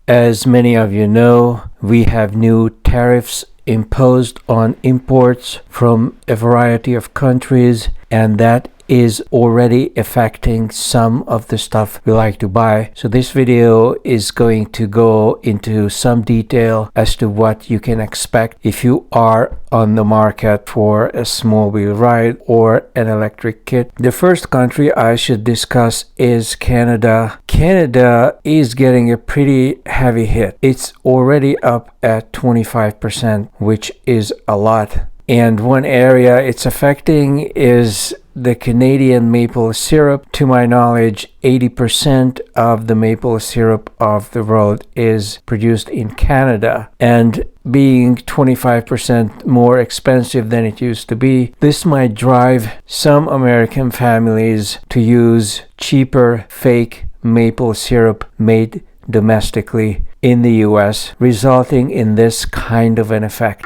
As many of you know, we have new tariffs imposed on imports from a variety of countries, and that is already affecting some of the stuff we like to buy. So this video is going to go into some detail as to what you can expect if you are on the market for a small wheel ride or an electric kit. The first country I should discuss is Canada. Canada is getting a pretty heavy hit. It's already up at 25%, which is a lot. And one area it's affecting is the Canadian maple syrup. To my knowledge, 80% of the maple syrup of the world is produced in Canada. And being 25% more expensive than it used to be, this might drive some American families to use cheaper fake maple syrup made domestically in the US, resulting in this kind of an effect.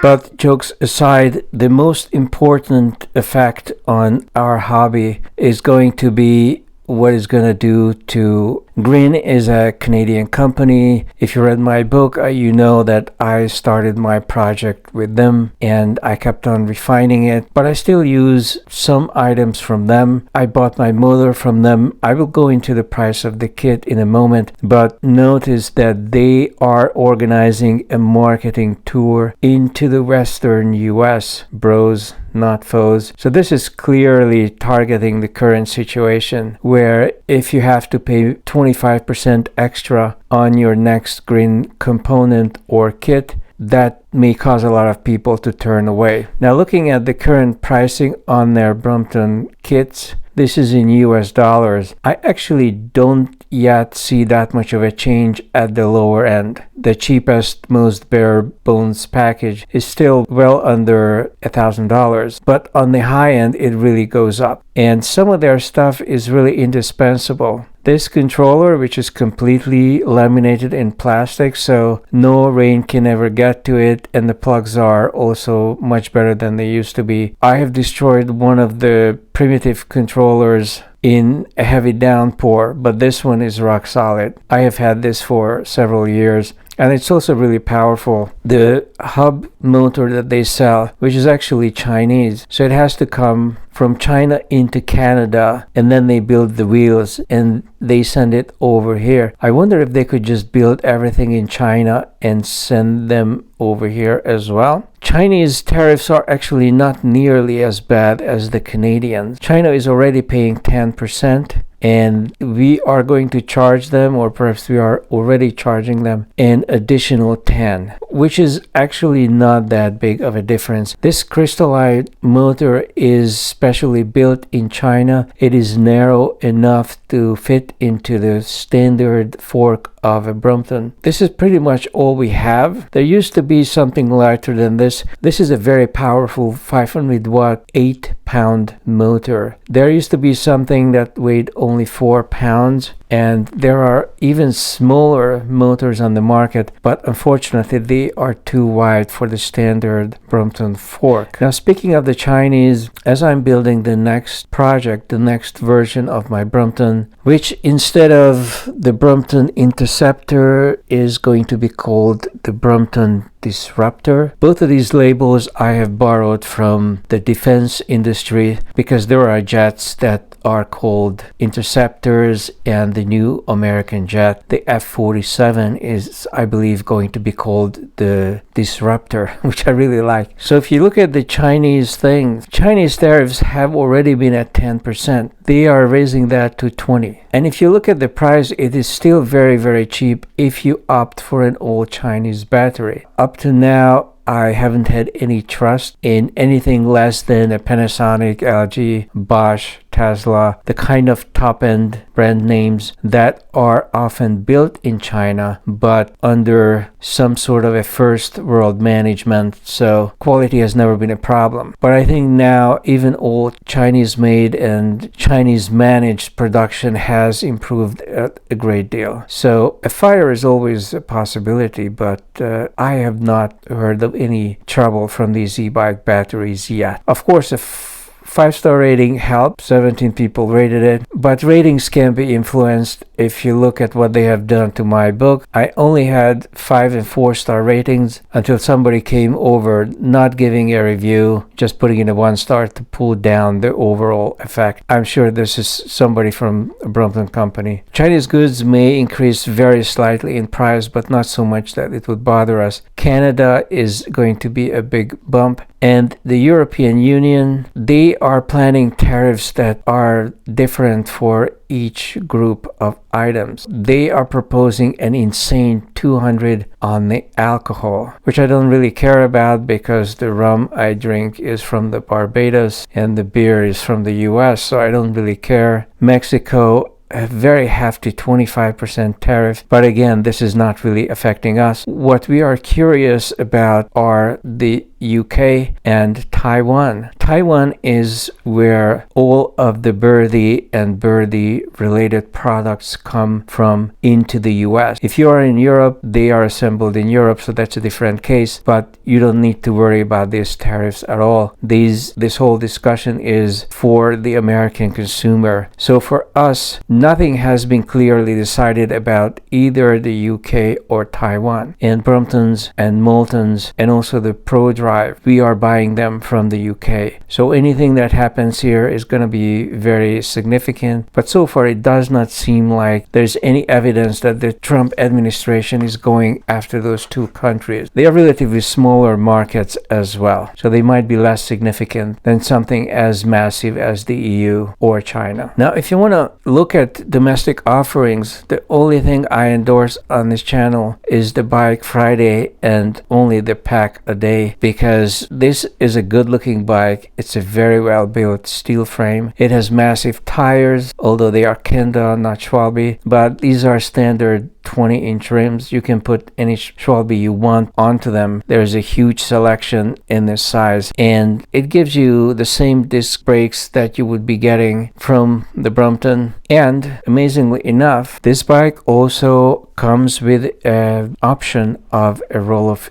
But jokes aside, the most important effect on our hobby is going to be what it's going to do to Green is a Canadian company. If you read my book, you know that I started my project with them and I kept on refining it, but I still use some items from them. I bought my motor from them. I will go into the price of the kit in a moment, but notice that they are organizing a marketing tour into the Western US, bros, not foes. So this is clearly targeting the current situation where if you have to pay 25% extra on your next green component or kit, that may cause a lot of people to turn away. Now, looking at the current pricing on their Brompton kits, this is in US dollars. I actually don't yet see that much of a change at the lower end. The cheapest, most bare bones package is still well under $1,000, but on the high end, it really goes up. And some of their stuff is really indispensable. This controller, which is completely laminated in plastic, so no rain can ever get to it, and the plugs are also much better than they used to be. I have destroyed one of the primitive controllers in a heavy downpour, but this one is rock solid. I have had this for several years, and it's also really powerful. The hub motor that they sell, which is actually Chinese, so it has to come from China into Canada, and then they build the wheels and they send it over here. I wonder if they could just build everything in China and send them over here as well. Chinese tariffs are actually not nearly as bad as the Canadians. China is already paying 10%. And we are going to charge them, or perhaps we are already charging them, an additional 10, which is actually not that big of a difference. This crystallite motor is specially built in China. It is narrow enough to fit into the standard fork of a Brompton. This is pretty much all we have. There used to be something lighter than this. This is a very powerful 500 watt 8-pound motor. There used to be something that weighed only 4 pounds, and there are even smaller motors on the market, but unfortunately they are too wide for the standard Brompton fork. Now, speaking of the Chinese, as I'm building the next project, the next version of my Brompton, which instead of the Brompton Interceptor is going to be called the Brompton Disruptor. Both of these labels I have borrowed from the defense industry because there are jets that are called interceptors, and the new American jet, the F-47, is, I believe, going to be called the Disruptor, which I really like. So if you look at the Chinese thing, Chinese tariffs have already been at 10%. They are raising that to 20. And if you look at the price, it is still very, very cheap if you opt for an all Chinese battery. Up to now, I haven't had any trust in anything less than a Panasonic, LG, Bosch, Tesla, the kind of top-end brand names that are often built in China but under some sort of a first world management, so quality has never been a problem. But I think now even all Chinese made and Chinese managed production has improved a great deal. So a fire is always a possibility, but I have not heard of of any trouble from these e-bike batteries yet. Of course, a 5-star rating helped. 17 people rated it, but ratings can be influenced. If you look at what they have done to my book, I only had 5 and 4-star ratings until somebody came over not giving a review, just putting in a 1-star to pull down the overall effect. I'm sure this is somebody from a Brompton company. Chinese goods may increase very slightly in price, but not so much that it would bother us. Canada is going to be a big bump, and the European Union, they are planning tariffs that are different for each group of items. They are proposing an insane 200 on the alcohol, which I don't really care about because the rum I drink is from the Barbados and the beer is from the US, so I don't really care. Mexico, a very hefty 25% tariff, but again, this is not really affecting us. What we are curious about are the UK and Taiwan. Taiwan is where all of the birdie and birdie related products come from into the US. If you are in Europe, they are assembled in Europe, so that's a different case, but you don't need to worry about these tariffs at all. This whole discussion is for the American consumer. So for us, nothing has been clearly decided about either the UK or Taiwan. And Bromptons and Moultons and also the ProDrive, we are buying them from the UK. So anything that happens here is going to be very significant. But so far, it does not seem like there's any evidence that the Trump administration is going after those two countries. They are relatively smaller markets as well. So they might be less significant than something as massive as the EU or China. Now, if you want to look at domestic offerings, the only thing I endorse on this channel is the Bike Friday and only the Pack a Day, because this is a good looking bike. It's a very well built steel frame. It has massive tires, although they are Kenda, not Schwalbe, but these are standard 20-inch rims. You can put any Schwalbe you want onto them. There's a huge selection in this size, and it gives you the same disc brakes that you would be getting from the Brompton. And amazingly enough, this bike also comes with an option of a roll-off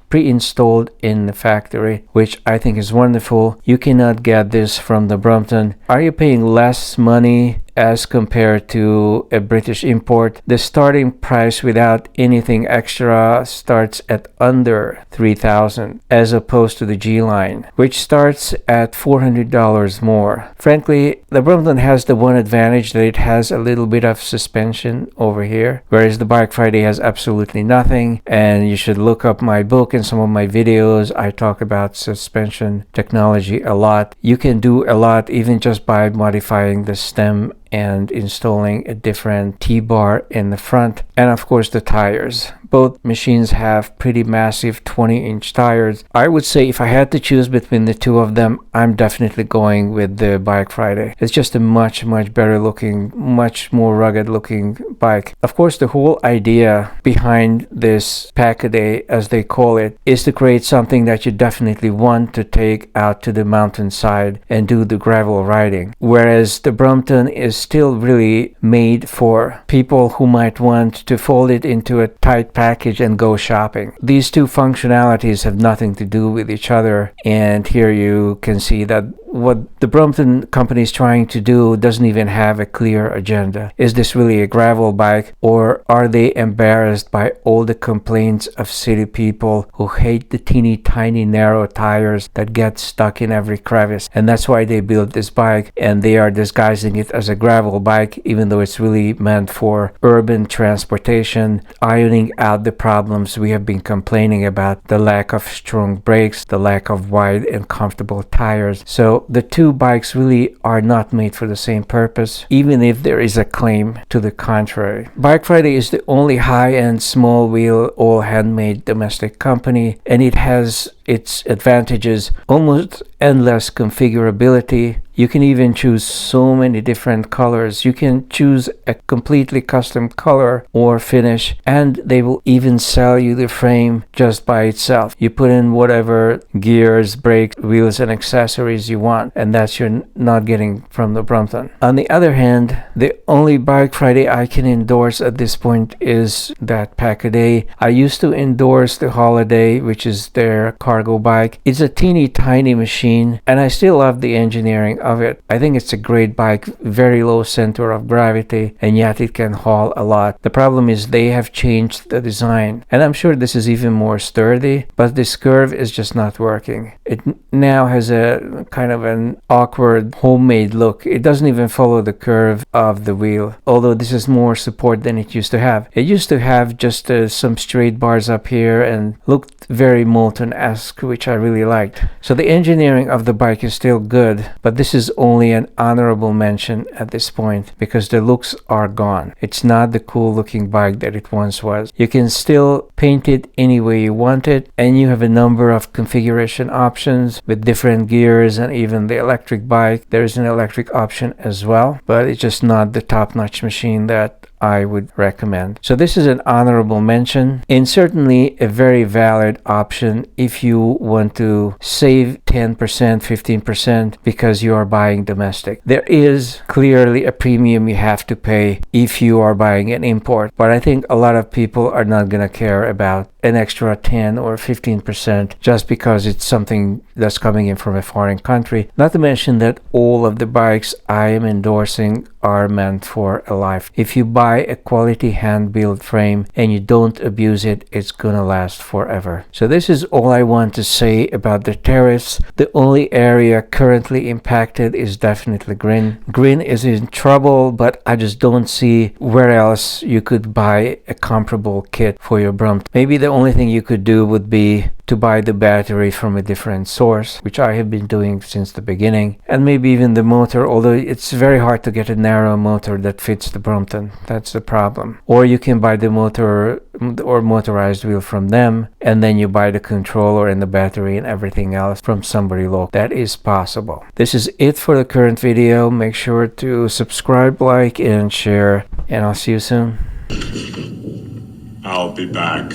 pre-installed in the factory, which I think is wonderful. You cannot get this from the Brompton. Are you paying less money as compared to a British import? The starting price without anything extra starts at under $3,000 as opposed to the G-Line, which starts at $400 more. Frankly, the Brompton has the one advantage that it has a little bit of suspension over here, whereas the Bike Friday has absolutely nothing. And you should look up my book and some of my videos. I talk about suspension technology a lot. You can do a lot even just by modifying the stem and installing a different T-bar in the front, and of course the tires. Both machines have pretty massive 20-inch tires. I would say if I had to choose between the two of them, I'm definitely going with the Bike Friday. It's just a much better looking, much more rugged looking bike. Of course, the whole idea behind this Pack-A-Day, as they call it, is to create something that you definitely want to take out to the mountainside and do the gravel riding. Whereas the Brompton is still really made for people who might want to fold it into a tight package and go shopping. These two functionalities have nothing to do with each other, and here you can see that what the Brompton company is trying to do doesn't even have a clear agenda. Is this really a gravel bike, or are they embarrassed by all the complaints of city people who hate the teeny tiny narrow tires that get stuck in every crevice? And that's why they built this bike, and they are disguising it as a gravel bike, even though it's really meant for urban transportation, ironing out the problems we have been complaining about: the lack of strong brakes, the lack of wide and comfortable tires. So the two bikes really are not made for the same purpose, even if there is a claim to the contrary. Bike Friday is the only high-end small wheel all handmade domestic company, and it has its advantages: almost endless configurability. You can even choose so many different colors. You can choose a completely custom color or finish, and they will even sell you the frame just by itself. You put in whatever gears, brakes, wheels, and accessories you want, and that's you're not getting from the Brompton. On the other hand, the only Bike Friday I can endorse at this point is that Pack-A-Day. I used to endorse the Holiday, which is their cargo bike. It's a teeny tiny machine, and I still love the engineering of it. I think it's a great bike, very low center of gravity, and yet it can haul a lot. The problem is they have changed the design, and I'm sure this is even more sturdy, but this curve is just not working. It now has a kind of an awkward homemade look. It doesn't even follow the curve of the wheel, although this is more support than it used to have. It used to have just some straight bars up here and looked very Moulton-esque, which I really liked. So the engineering of the bike is still good, but this is only an honorable mention at this point because the looks are gone. It's not the cool looking bike that it once was. You can still paint it any way you want it, and you have a number of configuration options with different gears and even the electric bike. There is an electric option as well, but it's just not the top-notch machine that I would recommend. So this is an honorable mention, and certainly a very valid option if you want to save 10%, 15% because you are buying domestic. There is clearly a premium you have to pay if you are buying an import, but I think a lot of people are not going to care about an extra 10 or 15% just because it's something that's coming in from a foreign country. Not to mention that all of the bikes I am endorsing are meant for a life. If you buy a quality hand-built frame and you don't abuse it, it's gonna last forever. So this is all I want to say about the tariffs. The only area currently impacted is definitely Grin. Grin is in trouble, but I just don't see where else you could buy a comparable kit for your Brompton. Maybe the only thing you could do would be to buy the battery from a different source, which I have been doing since the beginning, and maybe even the motor, although it's very hard to get a narrow motor that fits the Brompton. That's the problem. Or you can buy the motor or motorized wheel from them, and then you buy the controller and the battery and everything else from somebody local. That is possible. This is it for the current video. Make sure to subscribe, like, and share, and I'll see you soon. I'll be back.